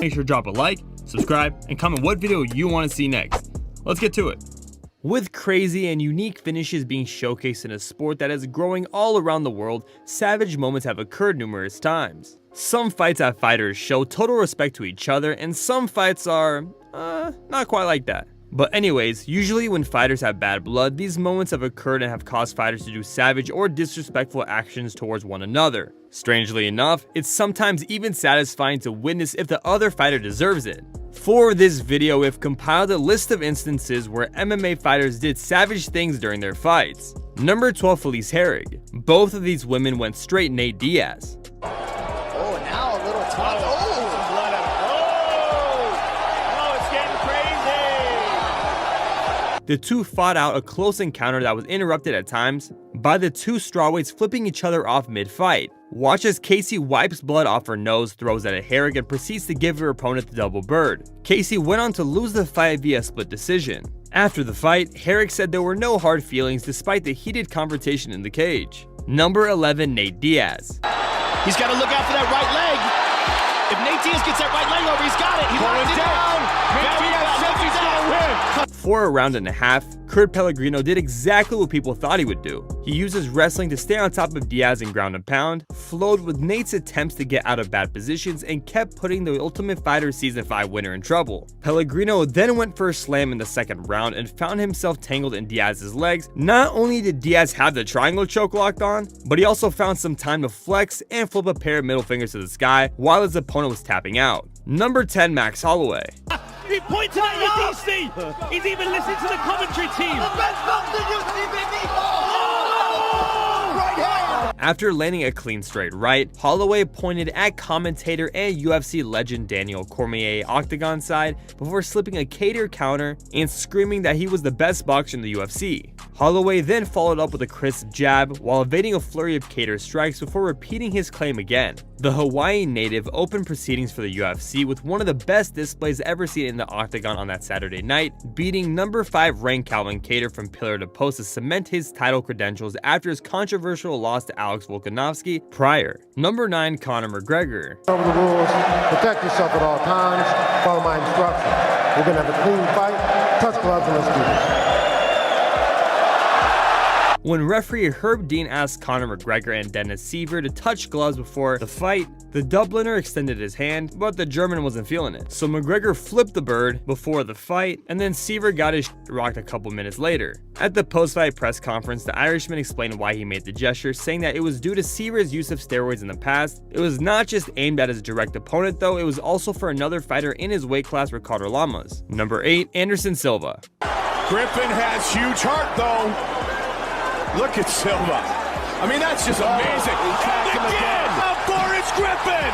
make sure to drop a like, subscribe, and comment what video you want to see next. Let's get to it. With crazy and unique finishes being showcased in a sport that is growing all around the world, savage moments have occurred numerous times. Some fights have fighters show total respect to each other, and some fights are, not quite like that. But anyways, usually when fighters have bad blood, these moments have occurred and have caused fighters to do savage or disrespectful actions towards one another. Strangely enough, it's sometimes even satisfying to witness if the other fighter deserves it. For this video, we've compiled a list of instances where MMA fighters did savage things during their fights. Number 12, Felice Herrig. Both of these women went straight Nate Diaz. Oh, now a little tough. The two fought out a close encounter that was interrupted at times by the two strawweights flipping each other off mid-fight. Watch as Casey wipes blood off her nose, throws at a Herrig, and proceeds to give her opponent the double bird. Casey went on to lose the fight via split decision. After the fight, Herrig said there were no hard feelings despite the heated confrontation in the cage. Number 11, Nate Diaz. He's got to look out for that right leg. If Nate Diaz gets that right leg over, he's got it. He's locked it down. Nate Diaz says he's going to win. For a round and a half, Kurt Pellegrino did exactly what people thought he would do. He used his wrestling to stay on top of Diaz in ground and pound, flowed with Nate's attempts to get out of bad positions, and kept putting the Ultimate Fighter Season 5 winner in trouble. Pellegrino then went for a slam in the second round and found himself tangled in Diaz's legs. Not only did Diaz have the triangle choke locked on, but he also found some time to flex and flip a pair of middle fingers to the sky while his opponent was tapping out. Number 10, Max Holloway. He pointed at the DC. He's even listening to the commentary team. The best boxer you see, baby. After landing a clean straight right, Holloway pointed at commentator and UFC legend Daniel Cormier octagon side before slipping a cater counter and screaming that he was the best boxer in the UFC. Holloway then followed up with a crisp jab while evading a flurry of cater strikes before repeating his claim again. The Hawaiian native opened proceedings for the UFC with one of the best displays ever seen in the octagon on that Saturday night, beating number 5 ranked Calvin Kattar from pillar to post to cement his title credentials after his controversial loss to Alex Volkanovski prior. Number 9, Conor McGregor. Over the rules, protect yourself at all times, follow my instructions. We're gonna have a clean fight, touch gloves, and let's do this. When referee Herb Dean asked Conor McGregor and Dennis Siver to touch gloves before the fight, the Dubliner extended his hand, but the German wasn't feeling it. So McGregor flipped the bird before the fight, and then Siver got his rocked a couple minutes later. At the post-fight press conference, the Irishman explained why he made the gesture, saying that it was due to Siver's use of steroids in the past. It was not just aimed at his direct opponent though, it was also for another fighter in his weight class, Ricardo Lamas. Number 8, Anderson Silva. Griffin has huge heart though. Look at Silva. I mean, that's just amazing. And again, Boris Griffin.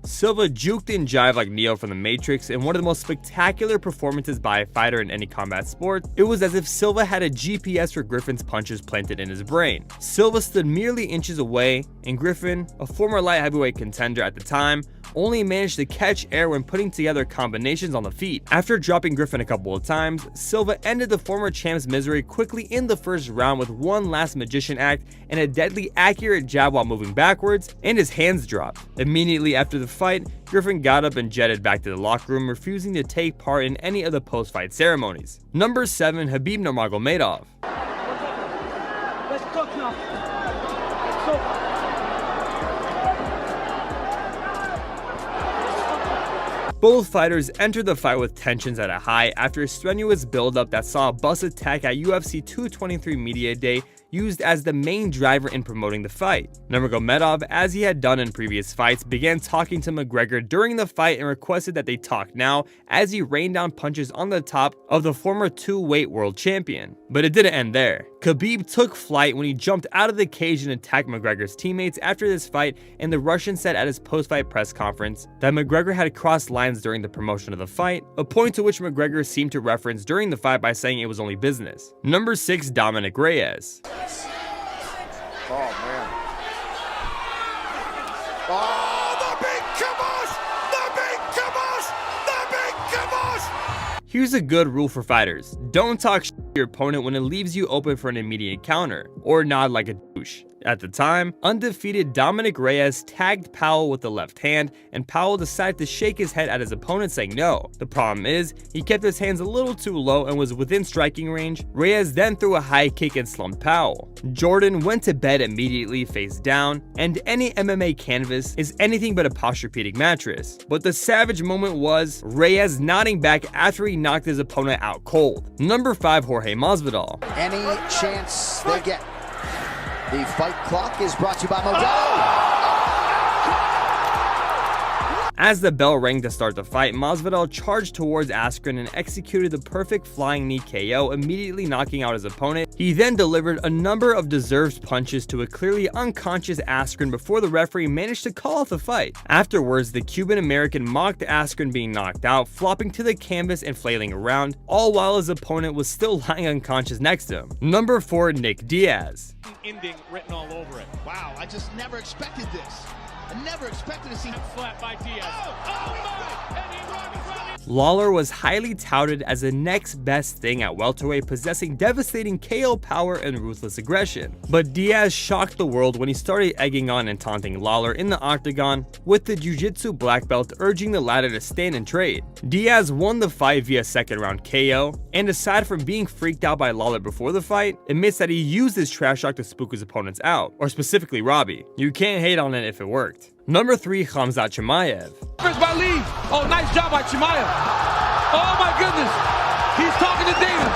Silva juked and jived like Neo from The Matrix in one of the most spectacular performances by a fighter in any combat sport. It was as if Silva had a GPS for Griffin's punches planted in his brain. Silva stood merely inches away, and Griffin, a former light heavyweight contender at the time, only managed to catch air when putting together combinations on the feet. After dropping Griffin a couple of times, Silva ended the former champ's misery quickly in the first round with one last magician act and a deadly accurate jab while moving backwards, and his hands dropped. Immediately after the fight, Griffin got up and jetted back to the locker room, refusing to take part in any of the post-fight ceremonies. Number 7, Khabib Nurmagomedov. Let's talk now. Both fighters entered the fight with tensions at a high after a strenuous build-up that saw a bus attack at UFC 223 Media Day used as the main driver in promoting the fight. Nurmagomedov, as he had done in previous fights, began talking to McGregor during the fight and requested that they talk now as he rained down punches on the top of the former two-weight world champion. But it didn't end there. Khabib took flight when he jumped out of the cage and attacked McGregor's teammates after this fight, and the Russian said at his post-fight press conference that McGregor had crossed lines during the promotion of the fight, a point to which McGregor seemed to reference during the fight by saying it was only business. Number 6, Dominic Reyes. Oh, man. Oh, the big kibosh! The big kibosh! The big kibosh! Here's a good rule for fighters. Don't talk shit to your opponent when it leaves you open for an immediate counter. or nod like a douche. At the time, undefeated Dominic Reyes tagged Powell with the left hand, and Powell decided to shake his head at his opponent, saying no. The problem is, he kept his hands a little too low and was within striking range. Reyes then threw a high kick and slumped Powell. Jordan went to bed immediately face down, and any MMA canvas is anything but a posturepedic mattress. But the savage moment was Reyes nodding back after he knocked his opponent out cold. Number 5, Jorge Masvidal. Any chance they get. The fight clock is brought to you by Modelo. As the bell rang to start the fight, Masvidal charged towards Askren and executed the perfect flying knee KO, immediately knocking out his opponent. He then delivered a number of deserved punches to a clearly unconscious Askren before the referee managed to call off the fight. Afterwards, the Cuban-American mocked Askren being knocked out, flopping to the canvas and flailing around, all while his opponent was still lying unconscious next to him. Number 4, Nick Diaz. Ending written all over it. Wow, I just never expected this. I never expected to see him Flat by Diaz. Oh my! And he runs. Lawler was highly touted as the next best thing at welterweight, possessing devastating KO power and ruthless aggression. But Diaz shocked the world when he started egging on and taunting Lawler in the octagon, with the jiu-jitsu black belt urging the latter to stand and trade. Diaz won the fight via second round KO, and aside from being freaked out by Lawler before the fight, admits that he used his trash talk to spook his opponents out, or specifically Robbie. You can't hate on it if it worked. Number 3, Khamzat Chimaev. First by Lee. Oh, nice job by Chimaev. Oh my goodness. He's talking to Dana.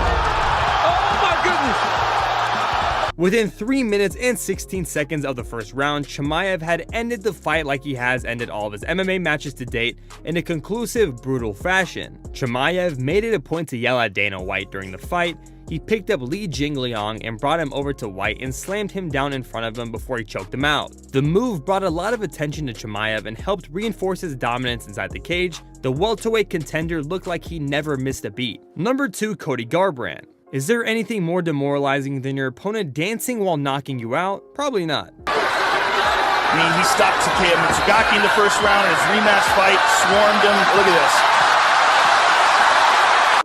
Oh my goodness. Within 3 minutes and 16 seconds of the first round, Chimaev had ended the fight like he has ended all of his MMA matches to date, in a conclusive, brutal fashion. Chimaev made it a point to yell at Dana White during the fight. He picked up Li Jingliang and brought him over to White and slammed him down in front of him before he choked him out. The move brought a lot of attention to Chimaev and helped reinforce his dominance inside the cage. The welterweight contender looked like he never missed a beat. Number 2, Cody Garbrandt. Is there anything more demoralizing than your opponent dancing while knocking you out? Probably not. I mean, he stopped Takeya Mitsugaki in the first round in his rematch fight, swarmed him. Look at this.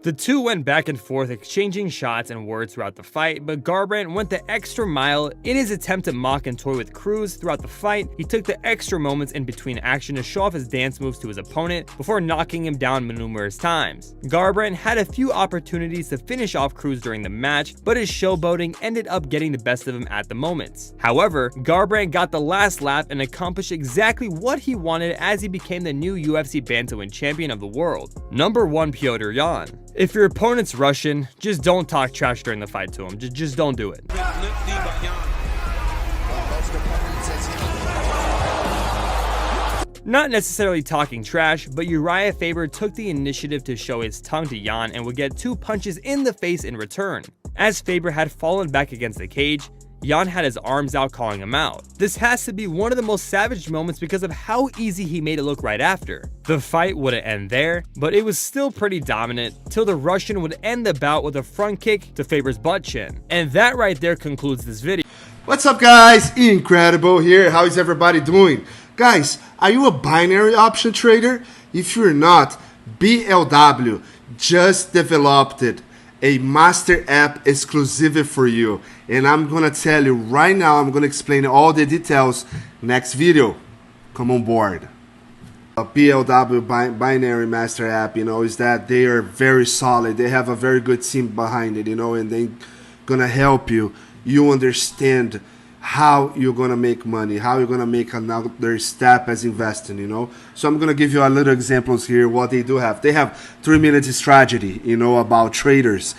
The two went back and forth, exchanging shots and words throughout the fight, but Garbrandt went the extra mile in his attempt to mock and toy with Cruz throughout the fight. He took the extra moments in between action to show off his dance moves to his opponent before knocking him down numerous times. Garbrandt had a few opportunities to finish off Cruz during the match, but his showboating ended up getting the best of him at the moments. However, Garbrandt got the last laugh and accomplished exactly what he wanted as he became the new UFC bantamweight champion of the world. Number 1, Petr Yan. If your opponent's Russian, just don't talk trash during the fight to him. Just don't do it. Not necessarily talking trash, but Uriah Faber took the initiative to show his tongue to Yan and would get 2 punches in the face in return. As Faber had fallen back against the cage, Yan had his arms out calling him out. This has to be one of the most savage moments because of how easy he made it look right after. The fight wouldn't end there, but it was still pretty dominant till the Russian would end the bout with a front kick to Faber's butt chin. And that right there concludes this video. What's up, guys? Incredible here. How is everybody doing? Guys, are you a binary option trader? If you're not, BLW just developed a master app exclusive for you, and I'm gonna tell you right now, I'm gonna explain all the details next video. Come on board. A BLW Binary Master App, you know, is that they are very solid. They have a very good team behind it, you know, and they gonna help you. You understand how you're gonna make money, how you're gonna make another step as investing, you know. So I'm gonna give you a little examples here what they do have. They have 3-minute strategy, you know, about traders,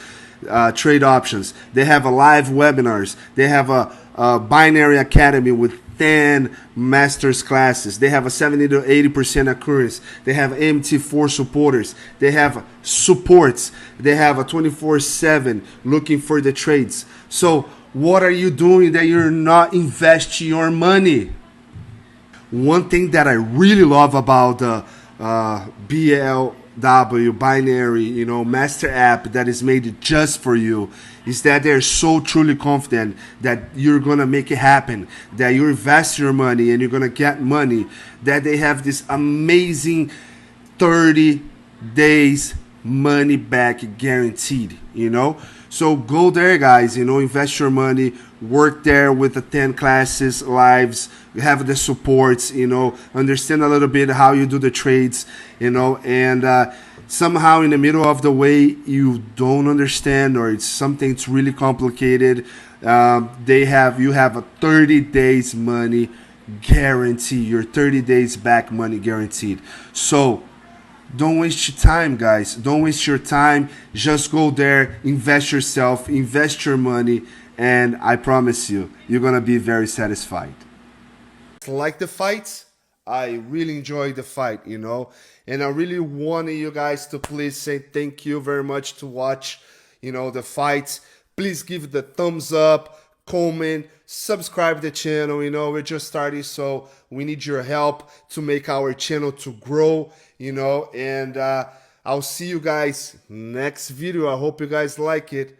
trade options. They have a live webinars. They have a binary academy with 10 masters classes. They have a 70 to 80% occurrence. They have MT4 supporters. They have supports. They have a 24/7 looking for the trades. So what are you doing that you're not investing your money? One thing that I really love about the BLW Binary, you know, Master App that is made just for you is that they're so truly confident that you're gonna make it happen, that you invest your money and you're gonna get money, that they have this amazing 30 days money back guaranteed, you know. So go there, guys, you know, invest your money, work there with the 10 classes lives, have the supports, you know, understand a little bit how you do the trades, you know, and somehow in the middle of the way you don't understand, or it's something that's really complicated, you have a 30 days money guarantee, your 30 days back money guaranteed. So don't waste your time, guys. Don't waste your time. Just go there, invest yourself, invest your money, and I promise you, you're gonna be very satisfied. Like the fights, I really enjoyed the fight, you know, and I really wanted you guys to please say thank you very much to watch, you know, the fights. Please give the thumbs up, comment, subscribe the channel. You know, we're just starting, so we need your help to make our channel to grow, you know, and I'll see you guys next video. I hope you guys like it.